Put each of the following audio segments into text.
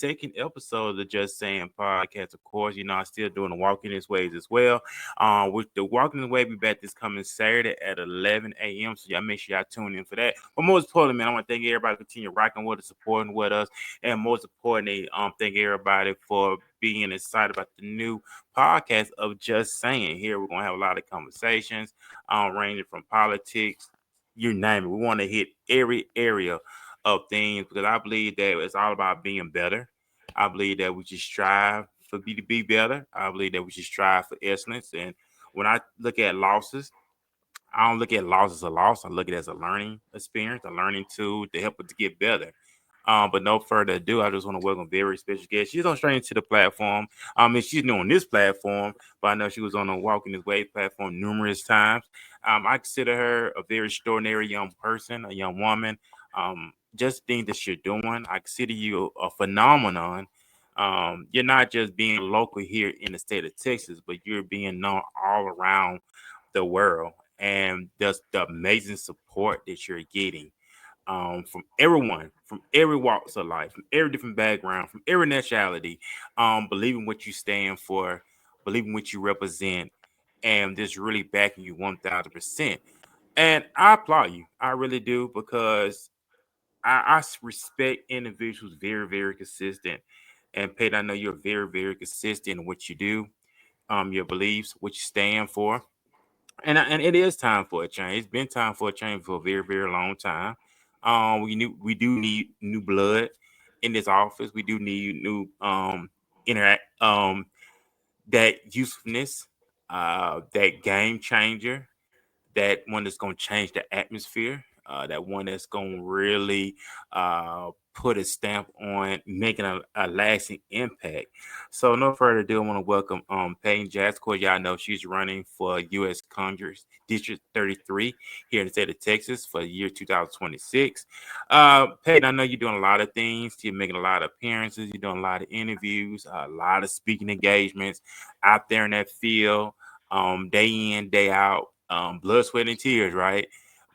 second episode of the Just Saying Podcast. Of course, I'm still doing the Walking His Ways as well. With the Walking His Way, we back this coming Saturday at 11 a.m. So y'all make sure y'all tune in for that. But most importantly, man, I want to thank everybody for continue rocking with us, supporting with us, and most importantly, thank everybody for being excited about the new podcast of Just Saying. Here, we're gonna have a lot of conversations, ranging from politics, you name it. We want to hit every area of things because I believe that it's all about being better. I believe that we should strive for to be better. I believe that we should strive for excellence. And when I look at losses, I don't look at loss as a loss. I look at it as a learning experience, a learning tool to help us to get better. But no further ado, I just want to welcome a very special guest. She's on straight into the platform. And she's new on this platform, but I know she was on the Walking This Way platform numerous times. I consider her a very extraordinary young person, a young woman. Just things that you're doing, I consider you a phenomenon. You're not just being local here in the state of Texas, but you're being known all around the world. And just the amazing support that you're getting from everyone, from every walks of life, from every different background, from every nationality, believing what you stand for, believing what you represent, and just really backing you 1,000%. And I applaud you. I really do because I respect individuals very, very consistent. And Peyton, I know you're very, very consistent in what you do, your beliefs, what you stand for. And it is time for a change. It's been time for a change for a very, very long time. We do need new blood in this office. We do need new interact that usefulness, that game changer, that one that's going to change the atmosphere, that one that's going to really put a stamp on making a lasting impact. So, no further ado, I want to welcome Payton Jackson. Of course, y'all know she's running for U.S. Congress District 33 here in the state of Texas for the year 2026. Payton, I know you're doing a lot of things. You're making a lot of appearances. You're doing a lot of interviews, a lot of speaking engagements out there in that field, day in, day out, blood, sweat, and tears, right?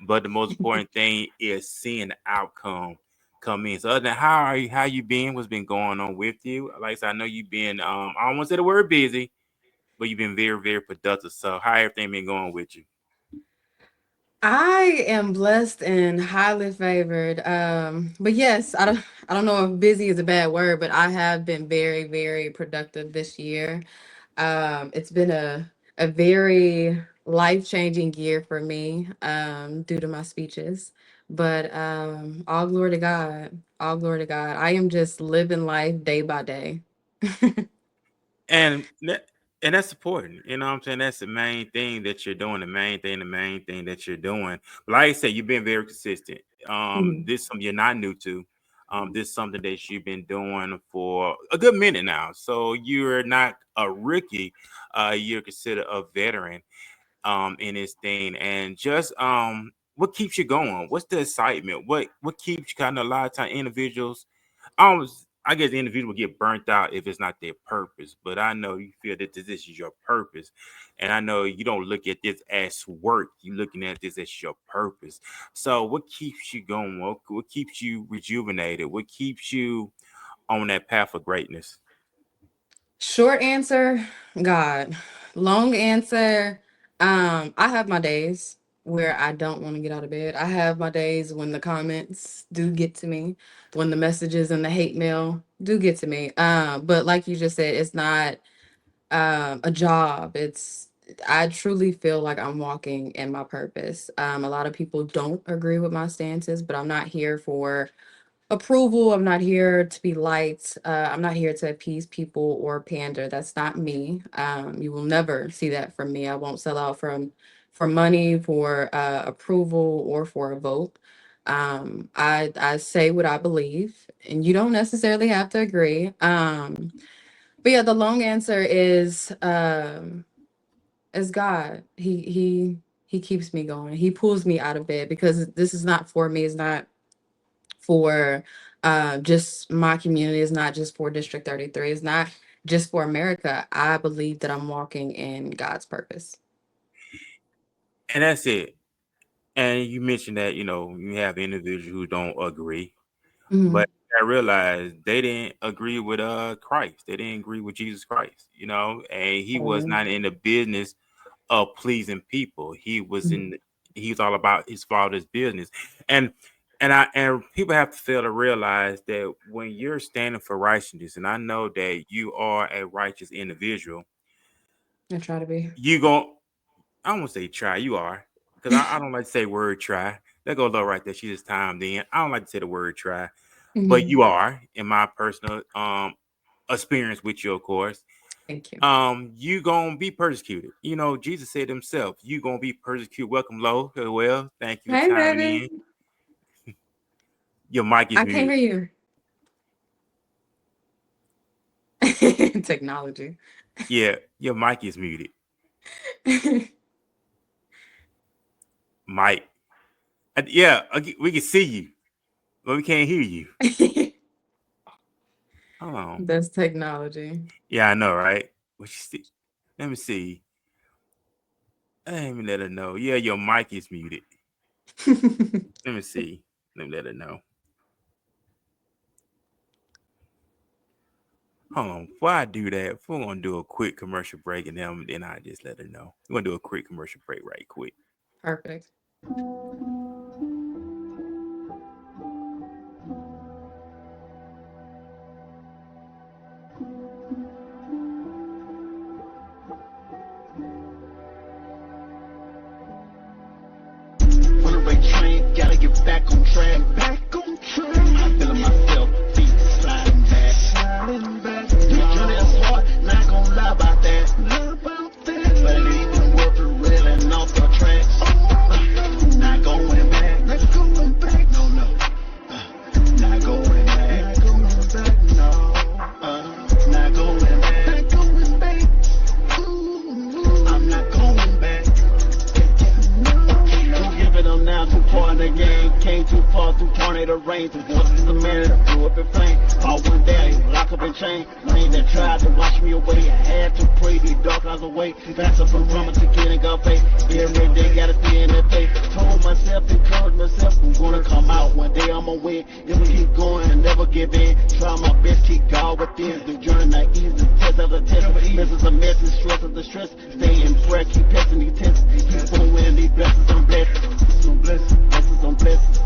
But the most important thing is seeing the outcome come in. So, other than how are you? How you been? What's been going on with you? Like I said, I know you've been. I don't want to say the word busy, but you've been very, very productive. So, how everything been going with you? I am blessed and highly favored. But yes, I don't know if busy is a bad word, but I have been very, very productive this year. It's been a very life-changing year for me, due to my speeches. But all glory to God. All glory to God. I am just living life day by day. And and that's important. You know what I'm saying? That's the main thing that you're doing. The main thing that you're doing. But like I said, you've been very consistent. Mhm. This is something you're not new to. This is something that you've been doing for a good minute now. So you're not a rookie. You're considered a veteran in this thing. And just what keeps you going? What's the excitement? What keeps you kind of a lot of time individuals I guess the individual get burnt out if it's not their purpose, but I know you feel that this is your purpose, and I know you don't look at this as work. You're looking at this as your purpose. So, what keeps you going? What keeps you rejuvenated? What keeps you on that path of greatness? Short answer, God. Long answer, I have my days where I don't want to get out of bed. I have my days when the comments do get to me, when the messages and the hate mail do get to me. But like you just said, it's not a job. It's I truly feel like I'm walking in my purpose. A lot of people don't agree with my stances, but I'm not here for approval. I'm not here to be liked. I'm not here to appease people or pander. That's not me. You will never see that from me. I won't sell out for money, for approval, or for a vote. I say what I believe, and you don't necessarily have to agree. But yeah, the long answer is God. He keeps me going. He pulls me out of bed because this is not for me. It's not for just my community. It's not just for District 33. It's not just for America. I believe that I'm walking in God's purpose. And that's it. And you mentioned that you have individuals who don't agree, Hmm. but I realized they didn't agree with Christ. They didn't agree with Jesus Christ, and he was Oh, not in the business of pleasing people. He was all about his father's business. And and people have to fail to realize that when you're standing for righteousness, and I know that you are a righteous individual, I try to be. you gon' I don't want to say try, you are. Because I don't like to say word try. That goes low right there. She just timed in. I don't like to say the word try. But Mhm. you are, in my personal experience with you, of course. Thank you. You gonna be persecuted. Jesus said himself, you gonna be persecuted. Welcome, Lo. Well, thank you for Hey, chiming baby. in. Your mic is I can't muted. hear you. Technology. Yeah, your mic is muted. Mike. Yeah, we can see you, but we can't hear you. Hold on. That's technology. Yeah, I know, right? What you see? Let me see. Let me let her know. Yeah, your mic is muted. Let me see. Let me let her know. Hold on. Before I do that, we're gonna do a quick commercial break, and then I just let her know. We're gonna do a quick commercial break right quick. Perfect. Runaway train, gotta get back on track. Back on track. I'm feeling myself, feet sliding back. Sliding back. The journey is hard, not gonna lie about that. Lie about that. But it ain't been worth it, real and off the tracks. Not going back. Not going back. No, no. Not going back. Not going back. No. Not going back. Not going back. I'm not going back. Don't give it up now, too far in the game. Came too far through tornado rain. Through voices of man that blew up in flame. All one day, lock up in chain. Lane that tried to wash me away. I had to pray these dark eyes away. Faster from drama to getting got faith. Every day gotta stay in that faith. Told myself, encouraged myself, I'm gonna come out one day, I'ma win. If we keep going and never give in. Try my best, keep God within. The journey not easy, test after test. Messes a mess and stress after stress. Stay in prayer, keep testing these tests. Keep on winning these blessings on blessings. Blessings on blessings. Blessings on blessings.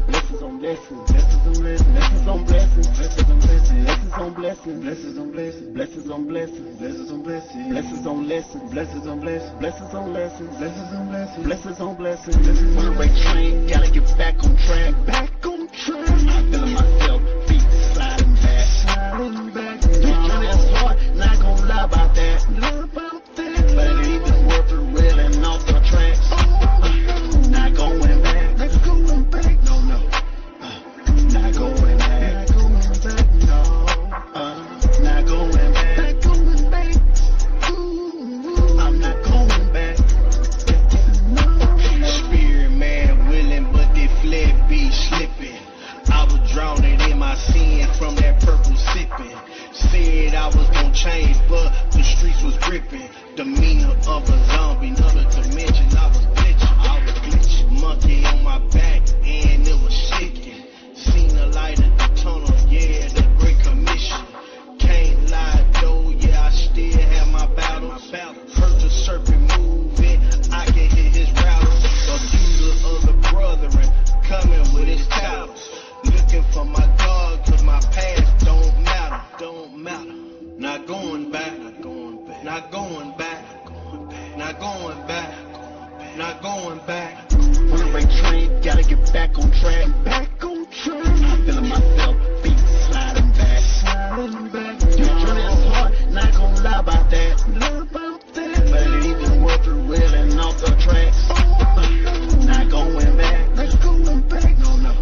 Blessings on blessings. Blessings on blessings. Blessings on blessings. Blessings on blessings. Blessings on blessings. Blessings on blessings. Blessings on lessons. Blessings on blessings. Blessings on lessons. Blessings on blessings. Blessings on blessings. Runaway train, gotta get back on track. Back on track. I'm feeling myself, feet sliding back. Sliding back. The journey is hard, not gonna lie about that. Lie about that. But it ain't been worth it, real and off the tracks. Not going back. Not going back. No, no. Not going back. Not going back. No. Not going back. Not going back. I'm not going back. Spirit man willing, but they fled be slipping. I was drowning in my sin from that purple sipping. Said I was gonna change, but the streets was gripping. Demeanor of a zombie, another dimension. I was glitching. Monkey on my back, and it was shaking. Seen the light at the tunnel, yeah, the great commission. Can't lie though, yeah, I still have my battles. Heard the serpent moving, I can hear his rattle. Accuser of the brethren, coming with his titles. Looking for my God, cause my past don't matter. Not going back, not going back, not going back, not going back, not going back. Runaway train, gotta get back on track. Back on track. I'm feeling myself, feet sliding back. Sliding back. The journey is hard, not gonna lie about that. Lie about that. But it ain't been worth it, real and off the tracks. Not going back. Not going back. No, no.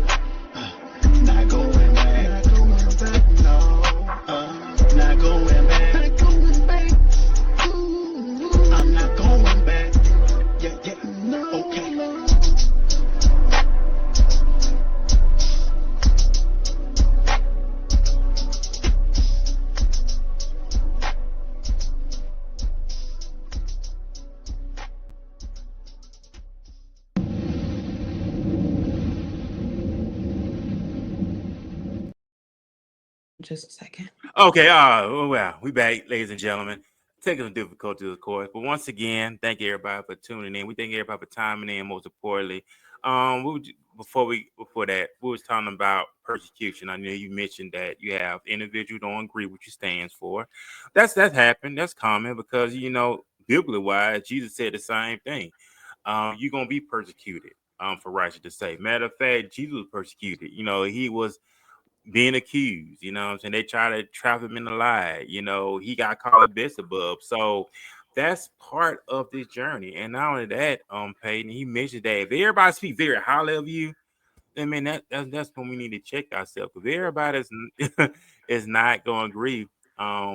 Not going back. Not going back. No. Not going back. Not going back. I'm not going back. Yeah, no. Okay. just a second. Okay, well, we back, ladies and gentlemen. Technical difficulties, of course, but once again, thank you everybody for tuning in. We thank everybody for timing in. Most importantly, before that, we was talking about persecution. I know you mentioned that you have individuals don't agree with your stands for. That's happened. That's common because biblically wise, Jesus said the same thing. You're gonna be persecuted. For righteous sake. Matter of fact, Jesus was persecuted. He was being accused, what I'm saying? They try to trap him in the lie, he got called a Beelzebub. So that's part of this journey. And not only that, Payton, he mentioned that if everybody speak very highly of you, I mean that's when we need to check ourselves. Because everybody's is not gonna agree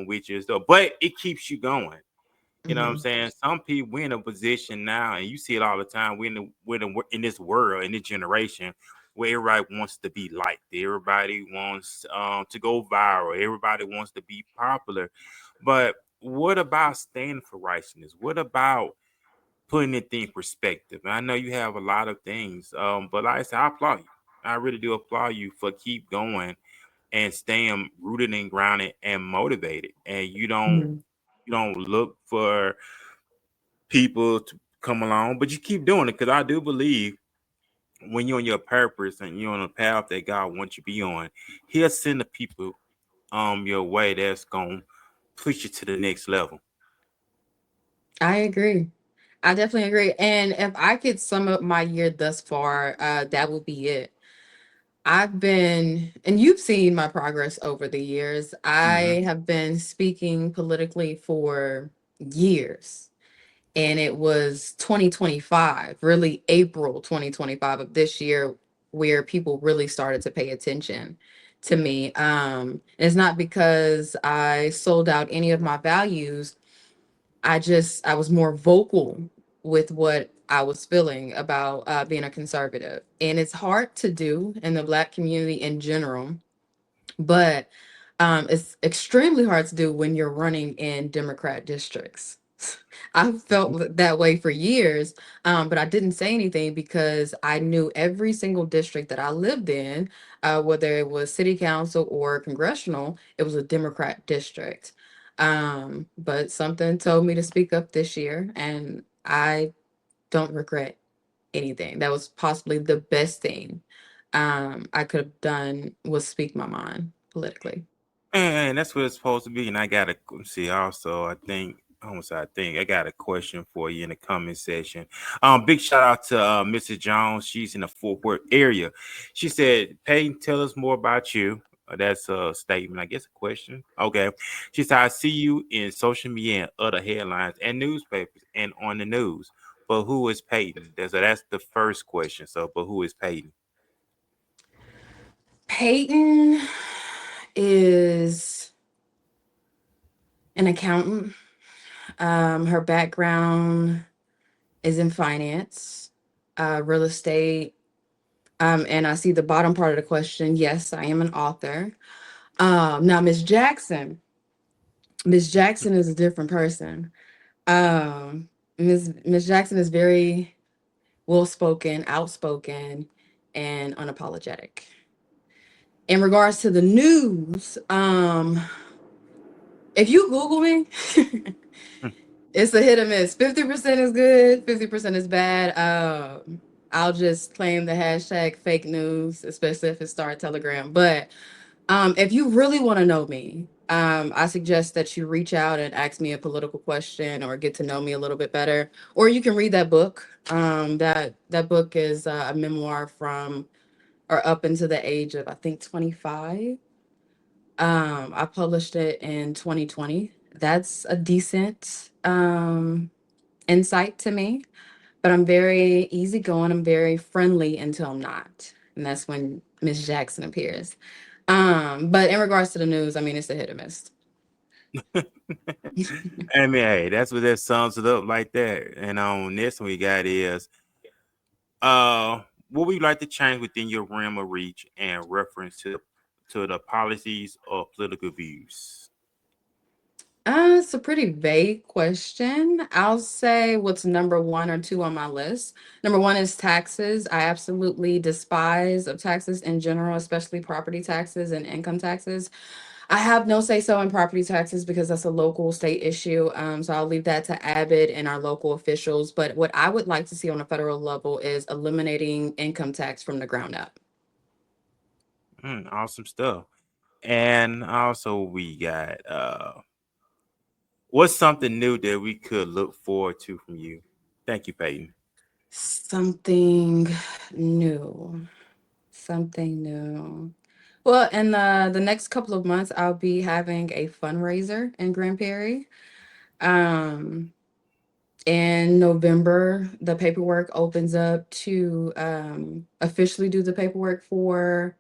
with you, so but it keeps you going. You know what I'm Mhm. saying? Some people we're in a position now, and you see it all the time. In this world, in this generation, where everybody wants to be liked. Everybody wants to go viral. Everybody wants to be popular. But what about standing for righteousness? What about putting it in perspective? And I know you have a lot of things, but like I said, I applaud you. I really do applaud you for keep going and staying rooted and grounded and motivated. And Mhm. you don't look for people to come along, but you keep doing it because I do believe when you're on your purpose and you're on a path that God wants you to be on, He'll send the people your way that's gonna push you to the next level. I agree. I definitely agree. And if I could sum up my year thus far, that would be it. I've been, and you've seen my progress over the years. Mm-hmm. I have been speaking politically for years. And it was 2025, really April 2025 of this year, where people really started to pay attention to me. It's not because I sold out any of my values. I was more vocal with what I was feeling about being a conservative. And it's hard to do in the Black community in general, but it's extremely hard to do when you're running in Democrat districts. I've felt that way for years, but I didn't say anything because I knew every single district that I lived in, whether it was city council or congressional, it was a Democrat district. But something told me to speak up this year, and I don't regret anything. That was possibly the best thing I could have done was speak my mind politically. And that's what it's supposed to be. And I got to see also, I got a question for you in the comment section. Big shout out to Mrs. Jones. She's in the Fort Worth area. She said, Peyton, tell us more about you. That's a statement, I guess a question. Okay. She said, I see you in social media and other headlines and newspapers and on the news. But who is Peyton? That's the first question. So, but who is Peyton? Peyton is an accountant. Her background is in finance, real estate. And I see the bottom part of the question. Yes, I am an author. Now, Miss Jackson is a different person. Miss Jackson is very well spoken, outspoken, and unapologetic. In regards to the news, if you Google me, it's a hit or miss. 50% is good, 50% is bad. I'll just claim the hashtag fake news, especially if it's Star Telegram. But if you really want to know me, I suggest that you reach out and ask me a political question or get to know me a little bit better. Or you can read that book. That book is a memoir from or up into the age of I think 25. I published it in 2020. That's a decent insight to me. But I'm very easygoing. I'm very friendly until I'm not, and that's when Miss Jackson appears. But in regards to the news, I mean, it's a hit or miss. I mean, hey, that's what that sums it up like that. And on this one we got is uh what would you like to change within your realm of reach and reference to the policies or political views? It's a pretty vague question. I'll say what's number one or two on my list. Number one is taxes. I absolutely despise of taxes in general, especially property taxes and income taxes. I have no say so in property taxes because that's a local state issue. So I'll leave that to Abbott and our local officials. But what I would like to see on a federal level is eliminating income tax from the ground up. Awesome stuff. And also we got what's something new that we could look forward to from you? Thank you, Payton. Something new. Something new. Well, in the next couple of months, I'll be having a fundraiser in Grand Prairie. Um, in November, the paperwork opens up to officially do the paperwork for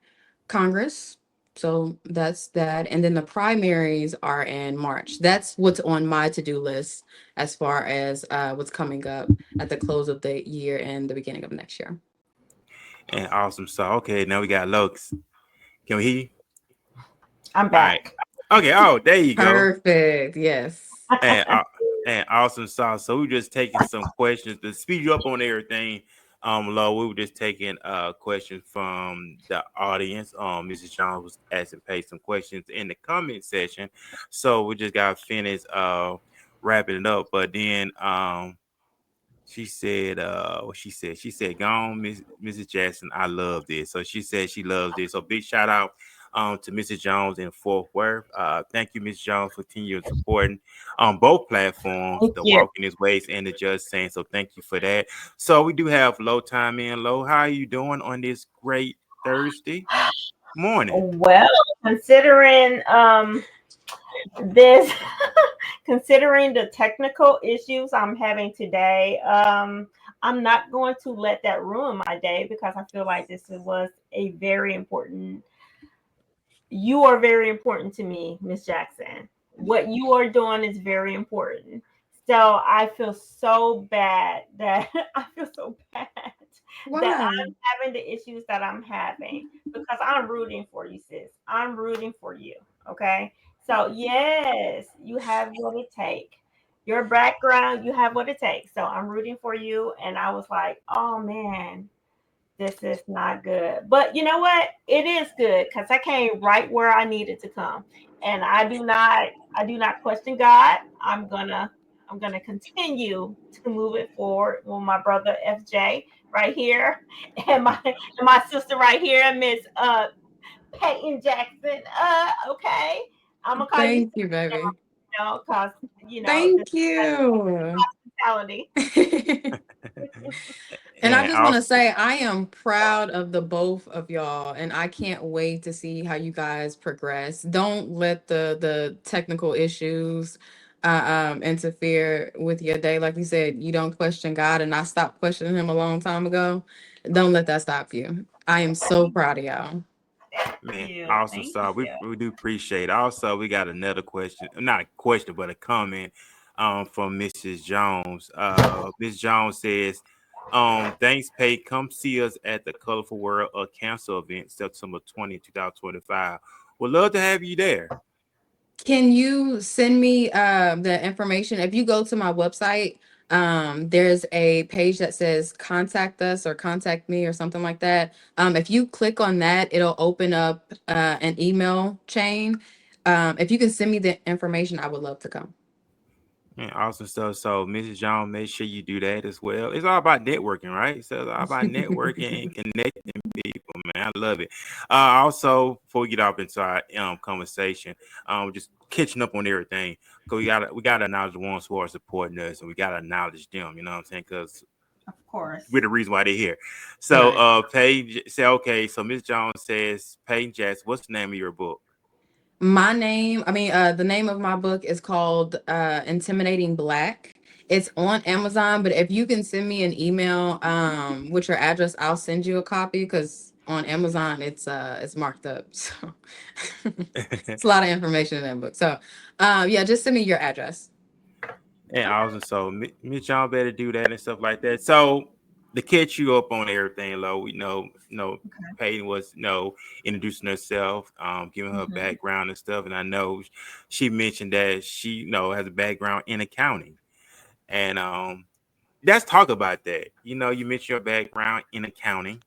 Congress. So that's that. And then the primaries are in March. That's what's on my to-do list as far as what's coming up at the close of the year and the beginning of next year. And awesome. So okay, now we got Lokes. Can we hear you? I'm All right. back. Okay. Oh, there you go. Perfect. Yes. And awesome sauce. So we were just taking some questions to speed you up on everything. Lo, we were just taking questions from the audience. Mrs. Jones was asking Paige some questions in the comment section. So we just got finished wrapping it up. But then she said what she said, "Go on, Mrs. Jackson, I love this." So she said she loves this. So big shout out to Mrs. Jones in Fort Worth. Thank you, Mrs. Jones, for continuing supporting on both platforms, Thank the you. Walking His Ways and the Just Saying. So thank you for that. So we do have Low time in. Low, how are you doing on this great Thursday morning? Well, considering this, considering the technical issues I'm having today, I'm not going to let that ruin my day because I feel like this was a very important. You are very important to me, Miss Jackson. What you are doing is very important. So I feel so bad that I feel so bad that Wow. I'm having the issues that I'm having because I'm rooting for you, sis. I'm rooting for you. Okay. So yes, you have what it takes. Your background, you have what it takes. So I'm rooting for you. And I was like, oh man, this is not good. But you know what? It is good because I came right where I needed to come. And I do not question God. I'm gonna continue to move it forward with my brother FJ right here and my sister right here, Miss Payton Jackson. Okay. I'm gonna call you Thank you, baby. because this Thank is you. hospitality. And I And just want to also, say, I am proud of the both of y'all, and I can't wait to see how you guys progress. Don't let the technical issues interfere with your day. Like you said, you don't question God, and I stopped questioning Him a long time ago. Don't let that stop you. I am so proud of y'all. Thank man, you. awesome Thank stuff. you. We do appreciate it. Also, we got another question, not a question, but a comment from Mrs. Jones. Miss Jones says, thanks, Pay. Come see us at the Colorful World of Cancer event, September 20th, 2025. Would love to have you there. Can you send me the information? If you go to my website, there's a page that says contact us or contact me or something like that. If you click on that, it'll open up an email chain. If you can send me the information, I would love to come. Man, awesome stuff. So, Mrs. Jones, make sure you do that as well. It's all about networking, right? So, it's all about networking and connecting people, man. I love it. Also, before we get off into our conversation, just catching up on everything. Because we gotta acknowledge the ones who are supporting us, and we gotta acknowledge them. You know what I'm saying? Because Of course. we're the reason why they're here. So, Right. Paige say, okay. So, Miss Jones says, Payton Jackson, what's the name of your book? The name of my book is called Intimidating Black. It's on Amazon, but if you can send me an email with your address, I'll send you a copy because on Amazon it's marked up. So it's a lot of information in that book. So yeah, just send me your address. And awesome. So Miss John better do that and stuff like that. So to catch you up on everything, Lo, we know, Okay. Peyton was, introducing herself, giving her Mhm. background and stuff. And I know she mentioned that she, has a background in accounting. And let's talk about that. You mentioned your background in accounting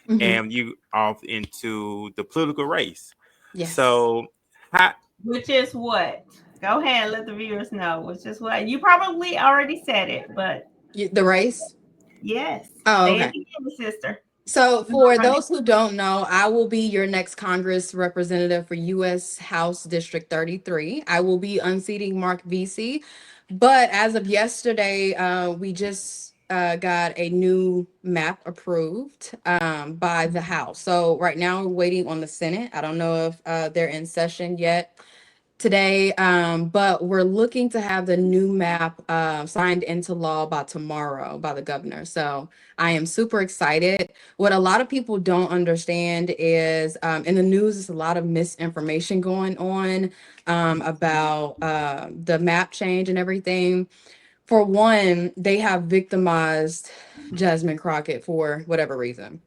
Hmm. and you off into the political race. Yes. So how Which is what? Go ahead, let the viewers know. Which is what? You probably already said it, but The race. yes. Oh, Say it okay. again, sister. So, We're gonna for run it. those who don't know, I will be your next Congress representative for U.S. House District 33. I will be unseating Mark VC. But as of yesterday, we just got a new map approved by the House. So, right now, we're waiting on the Senate. I don't know if they're in session yet today, but we're looking to have the new map signed into law by tomorrow by the governor. So I am super excited. What a lot of people don't understand is in the news, there's a lot of misinformation going on about the map change and everything. For one, they have victimized Jasmine Crockett for whatever reason.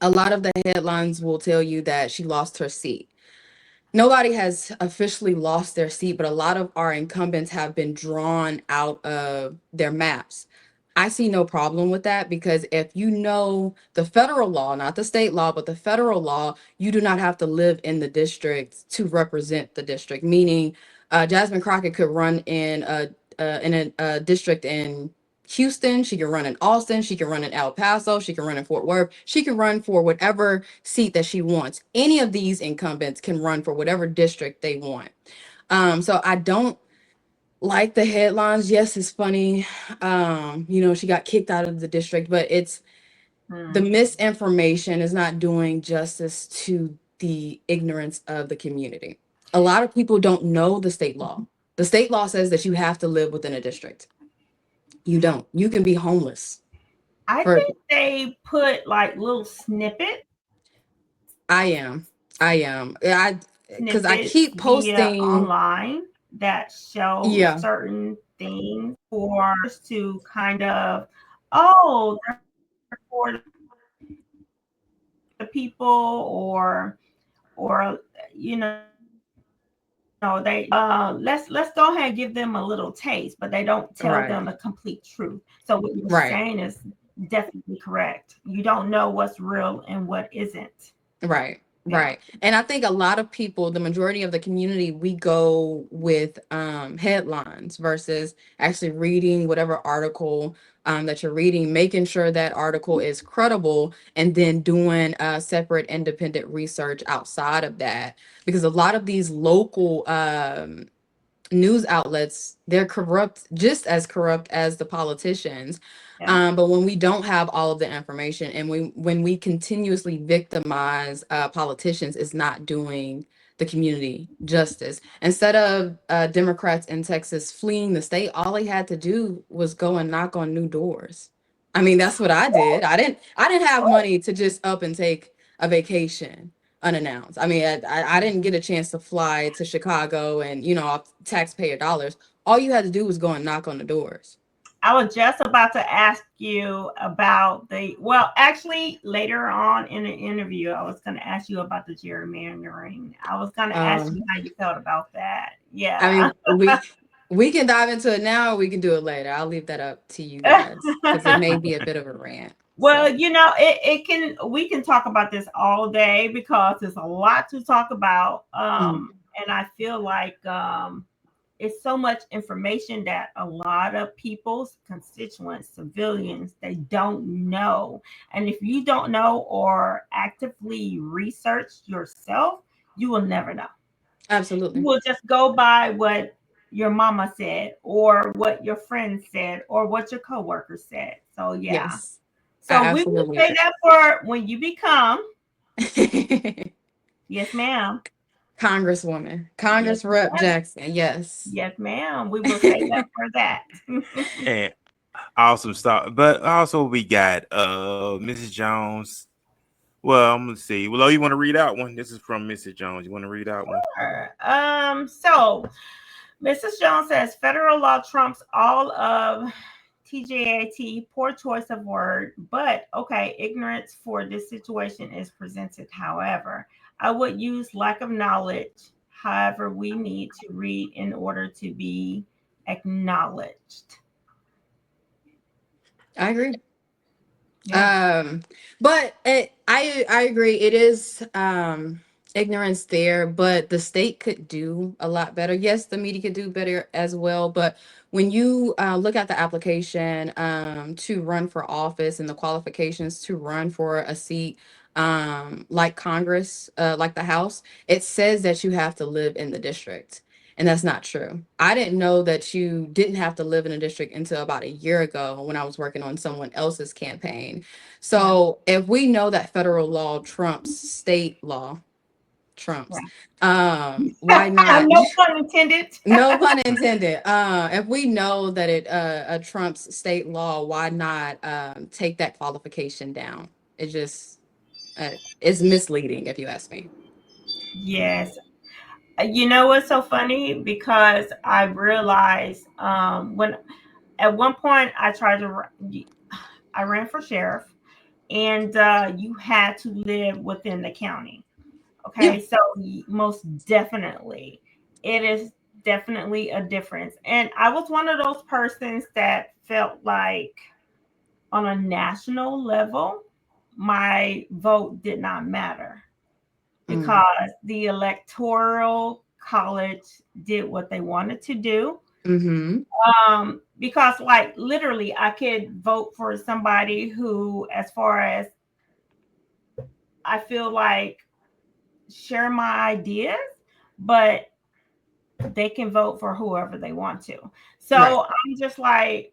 A lot of the headlines will tell you that she lost her seat. Nobody has officially lost their seat, but a lot of our incumbents have been drawn out of their maps. I see no problem with that because if you know the federal law, not the state law, but the federal law, you do not have to live in the district to represent the district. Meaning, Jasmine Crockett could run in a district in Houston, she can run in Austin, she can run in El Paso, she can run in Fort Worth, she can run for whatever seat that she wants. Any of these incumbents can run for whatever district they want. So I don't like the headlines. Yes, it's funny. She got kicked out of the district, but it's the misinformation is not doing justice to the ignorance of the community. A lot of people don't know the state law. The state law says that you have to live within a district. You don't. You can be homeless. I For think they put like little snippets I am. I am. I because I snippets keep via posting. online that show Yeah, certain things for us to kind of, oh, they're for the people, or they let's go ahead and give them a little taste, but they don't tell right, them the complete truth. So what you're right, saying is definitely correct. You don't know what's real and what isn't. right, Yeah. right. And I think a lot of people, the majority of the community, we go with headlines versus actually reading whatever article that you're reading, making sure that article is credible, and then doing separate independent research outside of that. Because a lot of these local news outlets, they're corrupt, just as corrupt as the politicians. Yeah. But when we don't have all of the information, and when we continuously victimize politicians, it's not doing the community justice. Instead of Democrats in Texas fleeing the state, all they had to do was go and knock on new doors. I mean, that's what I did. I didn't have money to just up and take a vacation unannounced. I mean, I didn't get a chance to fly to Chicago and, off taxpayer dollars. All you had to do was go and knock on the doors. I was just about to ask you about well, actually, later on in the interview, I was going to ask you about the gerrymandering. I was going to ask you Um, how you felt about that. I Yeah. mean, we can dive into it now, or we can do it later. I'll leave that up to you guys because it may be a bit of a rant. Well, So, we can talk about this all day because there's a lot to talk about. mm, And I feel like it's so much information that a lot of people's constituents, civilians, they don't know. And if you don't know or actively research yourself, you will never know. You absolutely. will just go by what your mama said or what your friend said or what your coworker said. So yeah. Yes, I So we will absolutely say that for when you become, agree. yes, ma'am. Congresswoman, Yes, Congress Rep ma'am. Jackson. Yes. Yes, ma'am. We will say that for that. And awesome stuff. But also we got Mrs. Jones. Well, I'm gonna see. Well, you want to read out one? This is from Mrs. Jones. You want to read out one? So Mrs. Jones says federal law trumps all of TJAT, poor choice of word, but okay, ignorance for this situation is presented. However, I would use lack of knowledge. However, we need to read in order to be acknowledged. I agree. Yeah. But I agree. It is ignorance there, but the state could do a lot better. Yes, the media could do better as well, but when you look at the application to run for office and the qualifications to run for a seat like Congress, like the House, it says that you have to live in the district. And that's not true. I didn't know that you didn't have to live in a district until about a year ago when I was working on someone else's campaign. Yeah. So if we know that federal law trumps state law, trumps. Why not? No pun intended. No pun intended. If we know that it trumps state law, why not take that qualification down? It just is misleading, if you ask me. Yes. You know what's so funny? Because I realized when at one point I ran for sheriff, and you had to live within the county. Yeah. Okay, so most definitely, it is definitely a difference. And I was one of those persons that felt like on a national level, my vote did not matter because the electoral college did what they wanted to do. Mm-hmm. Because like literally I could vote for somebody who, as far as I feel like, share my ideas, but they can vote for whoever they want to. So Right. I'm just like,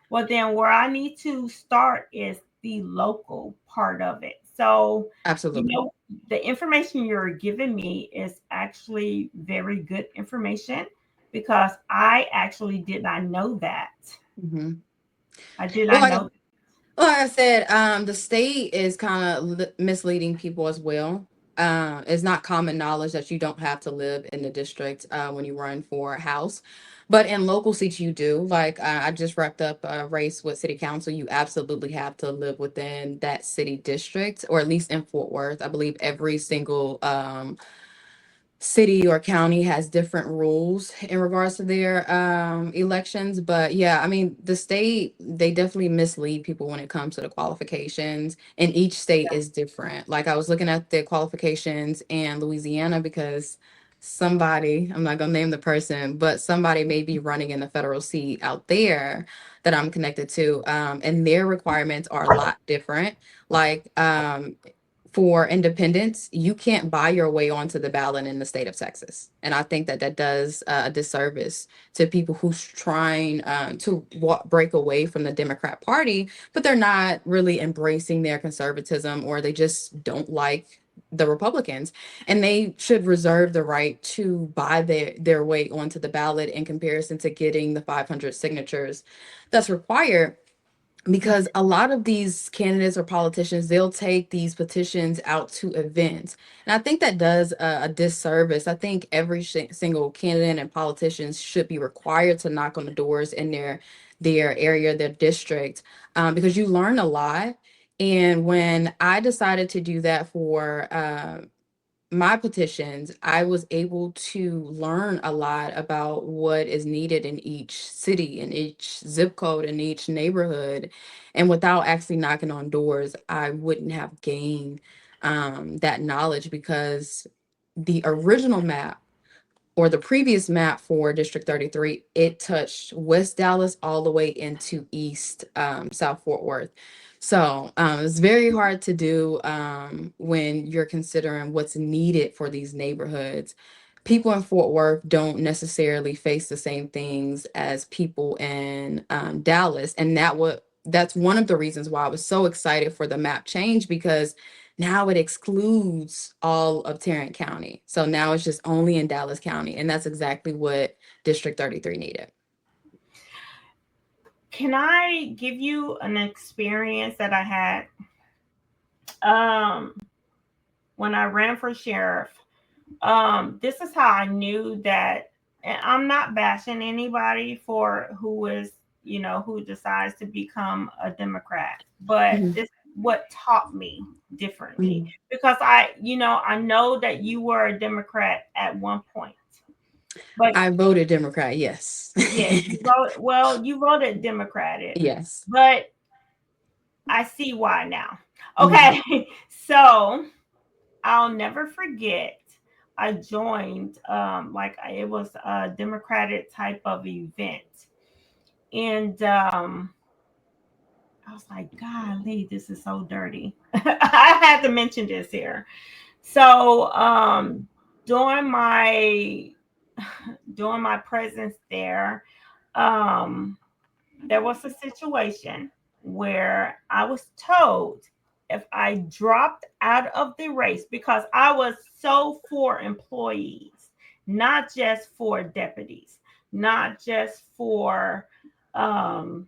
well, then where I need to start is the local part of it. So, Absolutely. the information you're giving me is actually very good information because I actually did not know that. Mm-hmm. I did Well, not know. like I said, the state is kind of misleading people as well. It's not common knowledge that you don't have to live in the district when you run for a house. But in local seats, you do. Like I just wrapped up a race with city council. You absolutely have to live within that city district, or at least in Fort Worth. I believe every single city or county has different rules in regards to their elections. But yeah, I mean, the state, they definitely mislead people when it comes to the qualifications, and each state is different. Like I was looking at the qualifications in Louisiana because somebody, I'm not going to name the person, but somebody may be running in the federal seat out there that I'm connected to, and their requirements are a lot different. Like for independents, you can't buy your way onto the ballot in the state of Texas. And I think that that does a disservice to people who's trying to break away from the Democrat Party, but they're not really embracing their conservatism, or they just don't like the Republicans. And they should reserve the right to buy their way onto the ballot in comparison to getting the 500 signatures that's required, because a lot of these candidates or politicians, they'll take these petitions out to events, and I think that does a disservice. I think every single candidate and politicians should be required to knock on the doors in their area, their district, because you learn a lot. And when I decided to do that for my petitions, I was able to learn a lot about what is needed in each city, in each zip code, in each neighborhood. And without actually knocking on doors, I wouldn't have gained that knowledge, because the original map, or the previous map for District 33, it touched West Dallas all the way into East South Fort Worth. So it's very hard to do when you're considering what's needed for these neighborhoods. People in Fort Worth don't necessarily face the same things as people in Dallas, and that's one of the reasons why I was so excited for the map change, because now it excludes all of Tarrant County. So now it's just only in Dallas County. And that's exactly what District 33 needed. Can I give you an experience that I had um, when I ran for sheriff? This is how I knew that, and I'm not bashing anybody for who decides to become a Democrat, but Mhm. this is what taught me differently, Mhm. because I know that you were a Democrat at one point, but I voted Democrat, yes. yes, you voted Democratic, Yes. but I see why now. Mhm. Okay, so I'll never forget. I joined it was a democratic type of event, and I was like, golly, this is so dirty. I had to mention this here. So during my during my presence there, um, there was a situation where I was told if I dropped out of the race, because I was so for employees, not just for deputies, not just for um,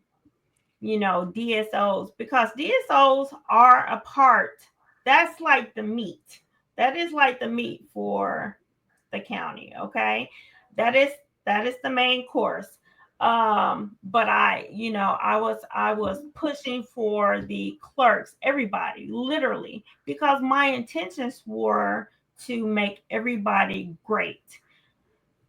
DSOs, because DSOs are a part. That's like the meat. That is like the meat for the county. Okay, that is that is the main course. But I was pushing for the clerks, everybody, literally, because my intentions were to make everybody great.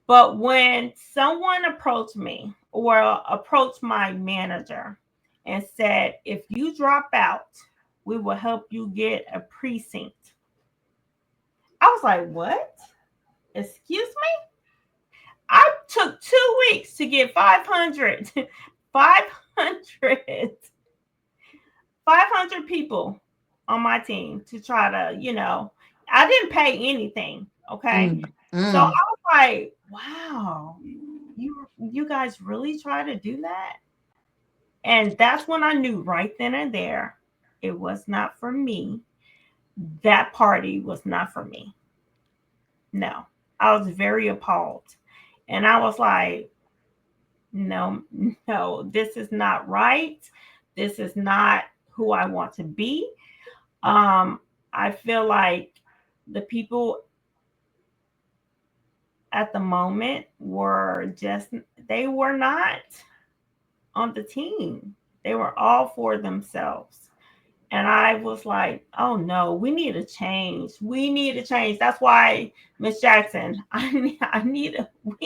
But when someone approached me or approached my manager and said, if you drop out, we will help you get a precinct. I was like, what? Excuse me? I took 2 weeks to get 500, 500, 500 people on my team to try to, I didn't pay anything. Okay. So I was like, wow, you guys really try to do that? And that's when I knew right then and there it was not for me. That party was not for me. No. I was very appalled. And I was like, no, no, this is not right. This is not who I want to be. Um, I feel like the people at the moment were just, they were not on the team. They were all for themselves. And I was like, oh no, we need a change. We need a change. That's why, Miss Jackson, we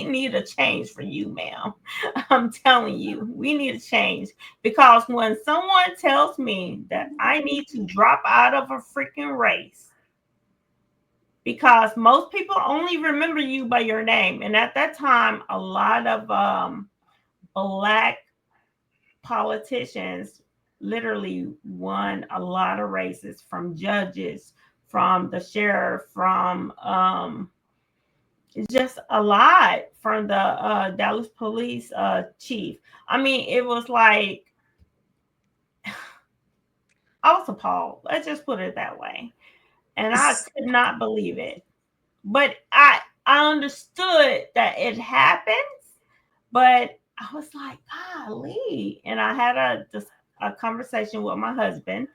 need a change for you, ma'am. I'm telling you, we need a change. Because when someone tells me that I need to drop out of a freaking race, because most people only remember you by your name. And at that time, a lot of black politicians literally won a lot of races, from judges, from the sheriff, from just a lot, from the Dallas police chief. I mean, it was like, I was appalled. Let's just put it that way. And I could not believe it. But I understood that it happens, but I was like, golly. And I had a conversation with my husband,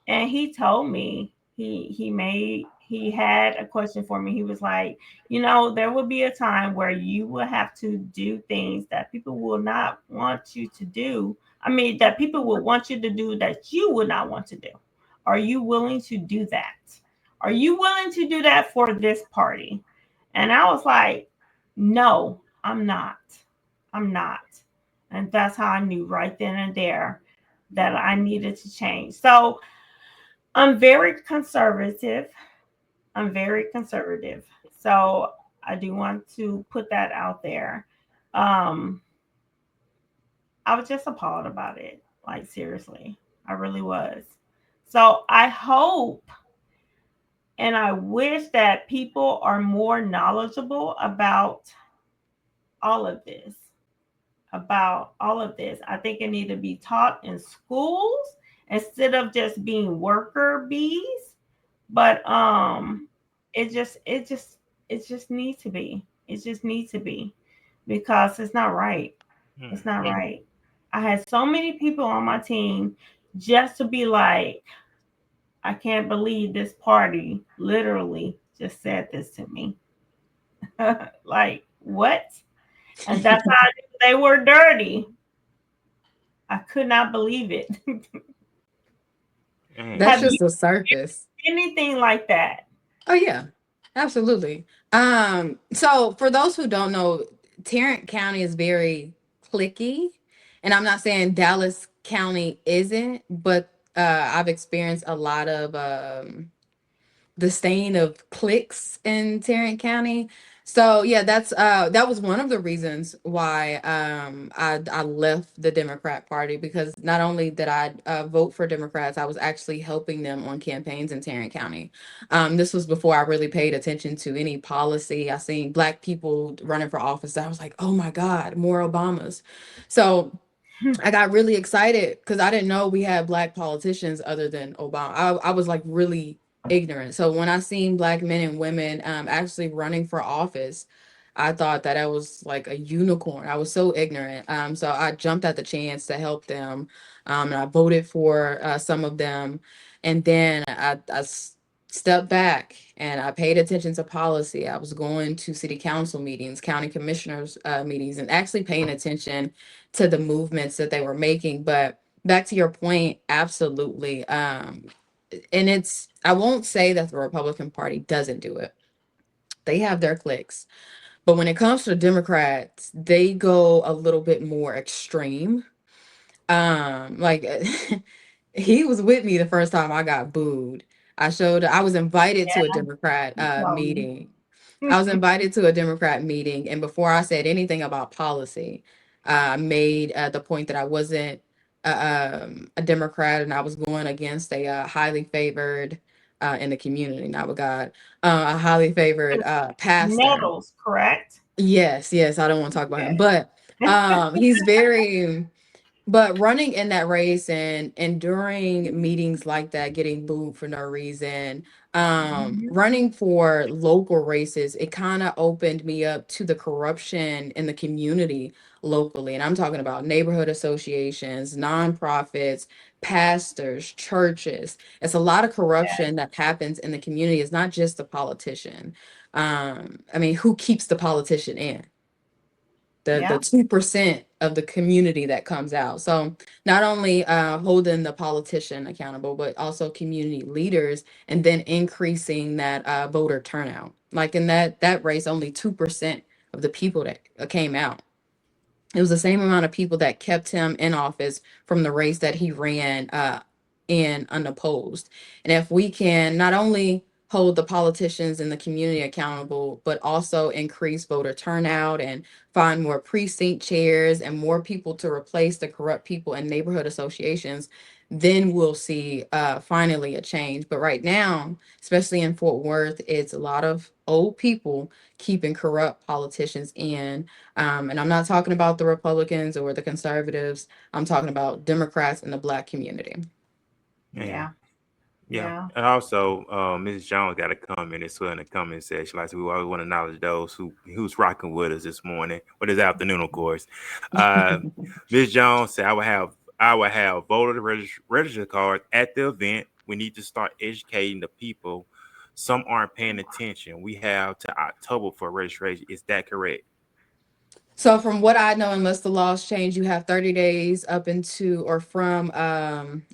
and he told me he had a question for me. He was like, there will be a time where you will have to do things that people will not want you to do. I mean, that people will want you to do that you would not want to do. Are you willing to do that? Are you willing to do that for this party? And I was like, no, I'm not. I'm not. And that's how I knew right then and there that I needed to change. So I'm very conservative. I'm very conservative. So I do want to put that out there. Um, I was just appalled about it. Like, seriously, I really was. So I hope and I wish that people are more knowledgeable all of this, about all of this. I think it needs to be taught in schools instead of just being worker bees. But it just needs to be. It just needs to be, because it's not right. It's not right. I had so many people on my team just to be like, I can't believe this party literally just said this to me. Like, what? And that's how I knew they were dirty. I could not believe it. That's Have just you the surface. anything like that? Oh yeah, absolutely. So for those who don't know, Tarrant County is very clicky, and I'm not saying Dallas County isn't, but I've experienced a lot of the stain of cliques in Tarrant County. So yeah, that was one of the reasons why I left the Democrat Party, because not only did I vote for Democrats, I was actually helping them on campaigns in Tarrant County. This was before I really paid attention to any policy. I seen Black people running for office. I was like, oh my God, more Obamas. So I got really excited because I didn't know we had Black politicians other than Obama. I was like really ignorant. So when I seen Black men and women actually running for office, I thought that I was like a unicorn. I was so ignorant. So I jumped at the chance to help them, and I voted for some of them, and then stepped back and I paid attention to policy. I was going to city council meetings, county commissioners meetings, and actually paying attention to the movements that they were making. But back to your point, absolutely. And I won't say that the Republican Party doesn't do it. They have their cliques. But when it comes to the Democrats, they go a little bit more extreme. Like he was with me the first time I got booed. I was invited to a Yeah, Democrat you told me. meeting. I was invited to a Democrat meeting, and before I said anything about policy, I made the point that I wasn't a Democrat, and I was going against a highly favored in the community. Not with God, a highly favored pastor. Nettles, correct? Yes, yes. I don't want to talk about him, Okay. but he's very. But running in that race and during meetings like that, getting booed for no reason, Mhm. running for local races, it kind of opened me up to the corruption in the community locally. And I'm talking about neighborhood associations, nonprofits, pastors, churches. It's a lot of corruption that happens in the community. It's not just the politician. I mean, who keeps the politician in? The Yeah, 2% of the community that comes out. So not only holding the politician accountable, but also community leaders, and then increasing that voter turnout. Like in that race, only 2% of the people that came out. It was the same amount of people that kept him in office from the race that he ran in unopposed. And if we can not only hold the politicians in the community accountable, but also increase voter turnout and find more precinct chairs and more people to replace the corrupt people in neighborhood associations, then we'll see finally a change. But right now, especially in Fort Worth, it's a lot of old people keeping corrupt politicians in, and I'm not talking about the Republicans or the conservatives. I'm talking about Democrats in the Black community. Yeah. yeah, Yeah. yeah. And also, Mrs. Jones got a comment as well in the comment section. Like, so we always want to acknowledge those who's rocking with us this morning, or this afternoon, of course. Uh, Ms. Jones said, I will have voter register cards at the event. We need to start educating the people. Some aren't paying attention. We have to October for registration. Is that correct? So from what I know, unless the laws change, you have 30 days up into or from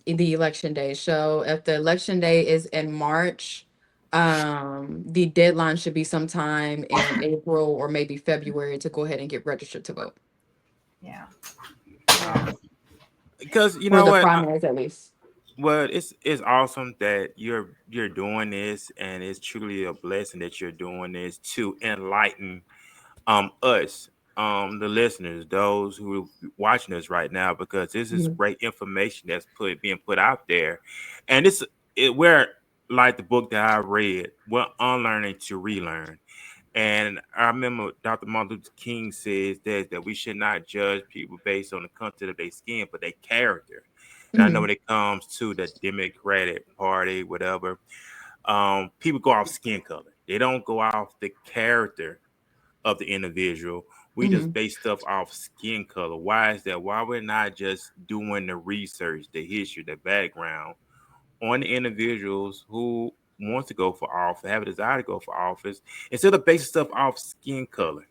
the election day. So if the election day is in March, the deadline should be sometime in April or maybe February to go ahead and get registered to vote. Yeah, yeah, Um, because you For know the what? primaries at least. Well, it's awesome that you're doing this, and it's truly a blessing that you're doing this to enlighten us, the listeners, those who are watching us right now, because this is Mhm. great information that's being put out there, and we're like the book that I read, we're unlearning to relearn. And I remember Dr. Martin Luther King says that we should not judge people based on the content of their skin, but their character. And I know Mhm. when it comes to the Democratic Party, whatever, people go off skin color. They don't go off the character of the individual. We just Mhm. base stuff off skin color. Why is that? Why we're not just doing the research, the history, the background on the individuals who want to go for office, have a desire to go for office, instead of basing stuff off skin color.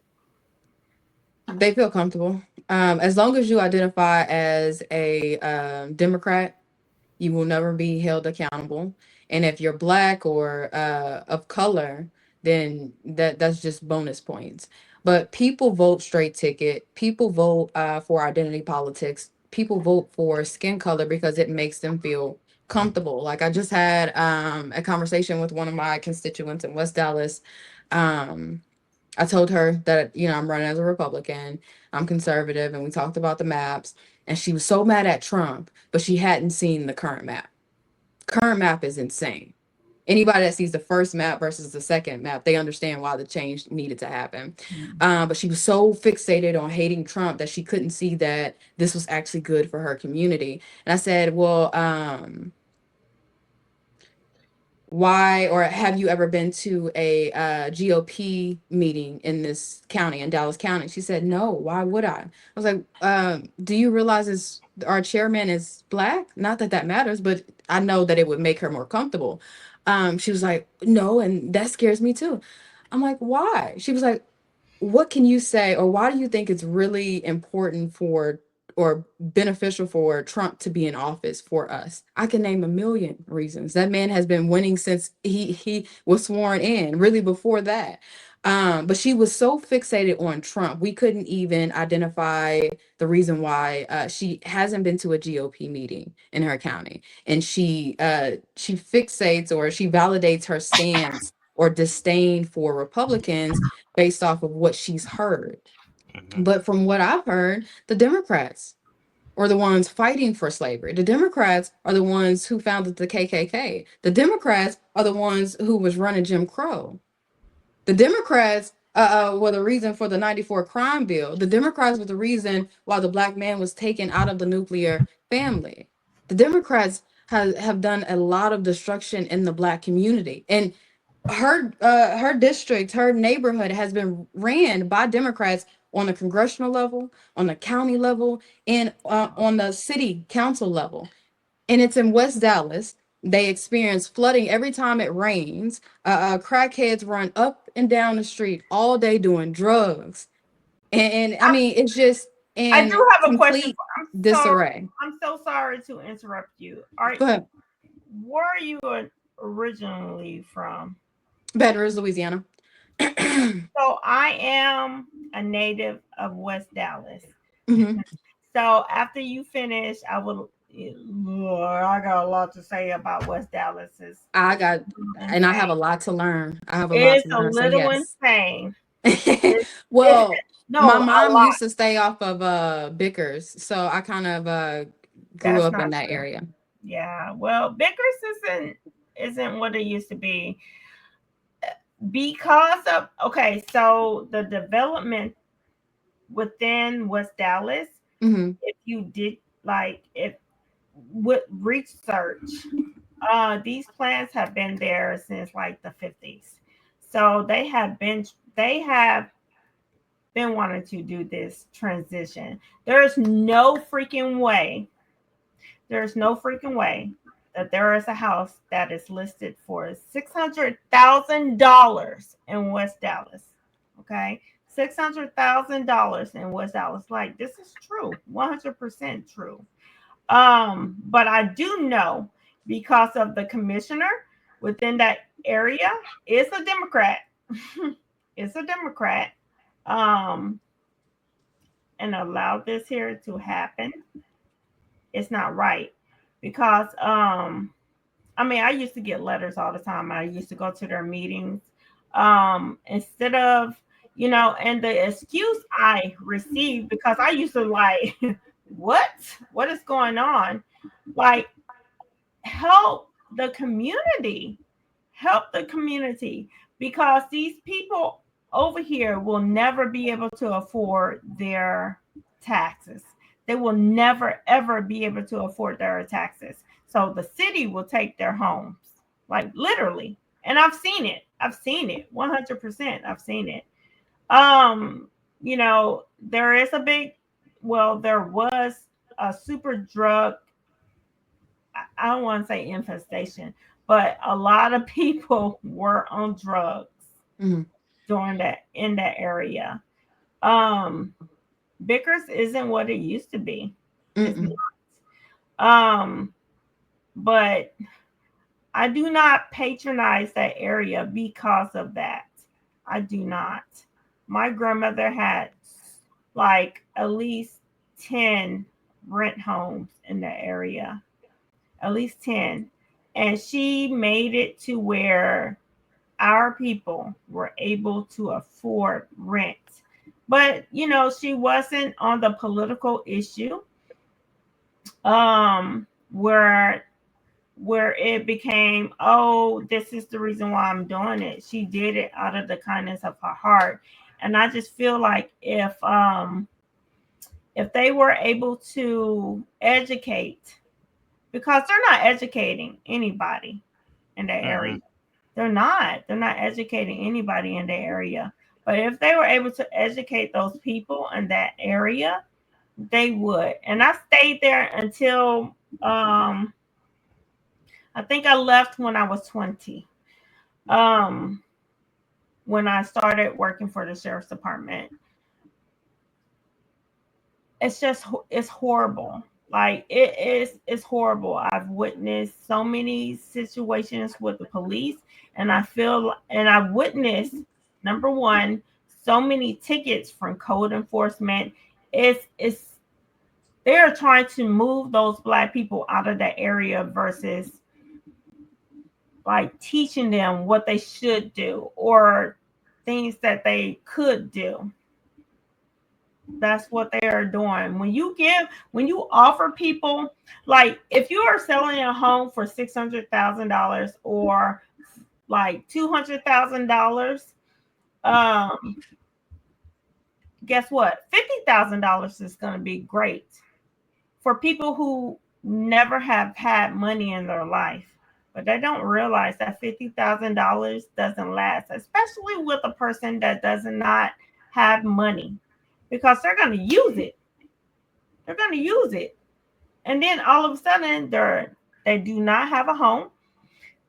They feel comfortable. As long as you identify as a Democrat, you will never be held accountable. And if you're Black or of color, then that's just bonus points. But people vote straight ticket. People vote for identity politics. People vote for skin color because it makes them feel comfortable. Like I just had a conversation with one of my constituents in West Dallas. I told her that, I'm running as a Republican, I'm conservative, and we talked about the maps. And she was so mad at Trump, but she hadn't seen the current map. Current map is insane. Anybody that sees the first map versus the second map, they understand why the change needed to happen. But she was so fixated on hating Trump that she couldn't see that this was actually good for her community. And I said, well, why, or have you ever been to a GOP meeting in this county, in Dallas County? She said, no, why would I? I was like, do you realize our chairman is Black? Not that that matters, but I know that it would make her more comfortable. She was like, no, and that scares me too. I'm like, why? She was like, what can you say, or why do you think it's really important for or beneficial for Trump to be in office for us? I can name a million reasons. That man has been winning since he was sworn in, really before that. But she was so fixated on Trump, we couldn't even identify the reason why she hasn't been to a GOP meeting in her county, and she fixates, or she validates her stance or disdain for Republicans based off of what she's heard. But from what I've heard, the Democrats are the ones fighting for slavery. The Democrats are the ones who founded the KKK. The Democrats are the ones who was running Jim Crow. The Democrats were the reason for the 94 crime bill. The Democrats were the reason why the Black man was taken out of the nuclear family. The Democrats have done a lot of destruction in the Black community. And her district, her neighborhood has been ran by Democrats on the congressional level, on the county level, and on the city council level. And it's in West Dallas. They experience flooding every time it rains. Crackheads run up and down the street all day doing drugs. And I mean, it's just I in do have a question. complete disarray. I'm so sorry to interrupt you. Go ahead. Where are you originally from? Baton Rouge, Louisiana. So I am a native of West Dallas. Mhm. So after you finish, I got a lot to say about West Dallas. I have a lot to learn. I have a lot It's to a learn. So little yes. insane. Well, No, my a mom lot. used to stay off of Bickers, so I kind of grew That's up in not that true. area. Yeah. Well, Bickers isn't what it used to be because of so the development within West Dallas, Hmm. if you did if with research, these plants have been there since like the 50s. So they have been wanting to do this transition. There's no freaking way that there is a house that is listed for $600,000 in West Dallas. Okay, $600,000 in West Dallas. Like, this is true, 100% true. But I do know, because of the commissioner within that area is a Democrat. It's a Democrat. And allow this here to happen. It's not right, because I used to get letters all the time. I used to go to their meetings. Instead of, and the excuse I received, because I used to like, what is going on? Like, help the community, because these people over here will never be able to afford their taxes. They will never ever be able to afford their taxes. So the city will take their homes, like, literally. And I've seen it 100%. I've seen it. There was a super drug, I don't want to say infestation, but a lot of people were on drugs during that, in that area. Bickers isn't what it used to be. It's not. But I do not patronize that area because of that. I do not. My grandmother had like at least 10 rent homes in the area. at least 10. And she made it to where our people were able to afford rent. But, she wasn't on the political issue where it became, oh, this is the reason why I'm doing it. She did it out of the kindness of her heart. And I just feel like if they were able to educate, because they're not educating anybody in that area. They're not educating anybody in that area. But if they were able to educate those people in that area, they would. And I stayed there until I think I left when I was 20. When I started working for the sheriff's department. It's horrible. Like it's horrible. I've witnessed so many situations with the police, and I witnessed, number one, so many tickets from code enforcement. It's they're trying to move those Black people out of that area versus like teaching them what they should do or things that they could do. That's what they are doing. When you offer people, like if you are selling a home for $600,000 or like $200,000, guess what? $50,000 is going to be great for people who never have had money in their life. But they don't realize that $50,000 doesn't last, especially with a person that does not have money, because they're going to use it. They're going to use it. And then all of a sudden, they do not have a home.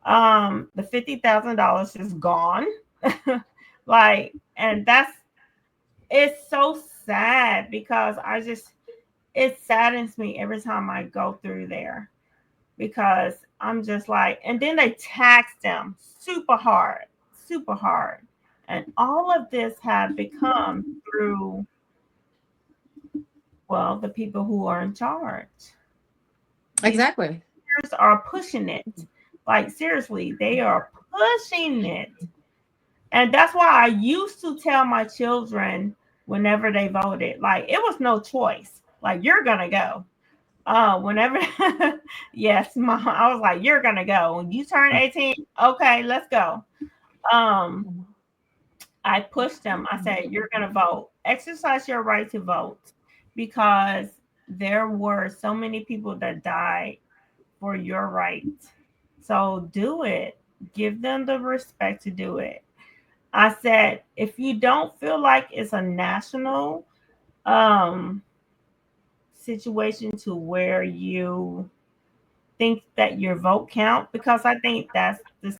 The $50,000 is gone. And it's so sad because it saddens me every time I go through there, because I'm just like, and then they tax them super hard. And all of this have become through, well, the people who are in charge. Exactly. These are pushing it. Like, seriously, they are pushing it. And that's why I used to tell my children whenever they voted, like, it was no choice. Like, you're going to go. Whenever, yes, Mom, I was like, you're going to go. When you turn 18, okay, let's go. I pushed them. I said, you're going to vote. Exercise your right to vote, because there were so many people that died for your right. So do it. Give them the respect to do it. I said, if you don't feel like it's a national situation to where you think that your vote count, because I think that's the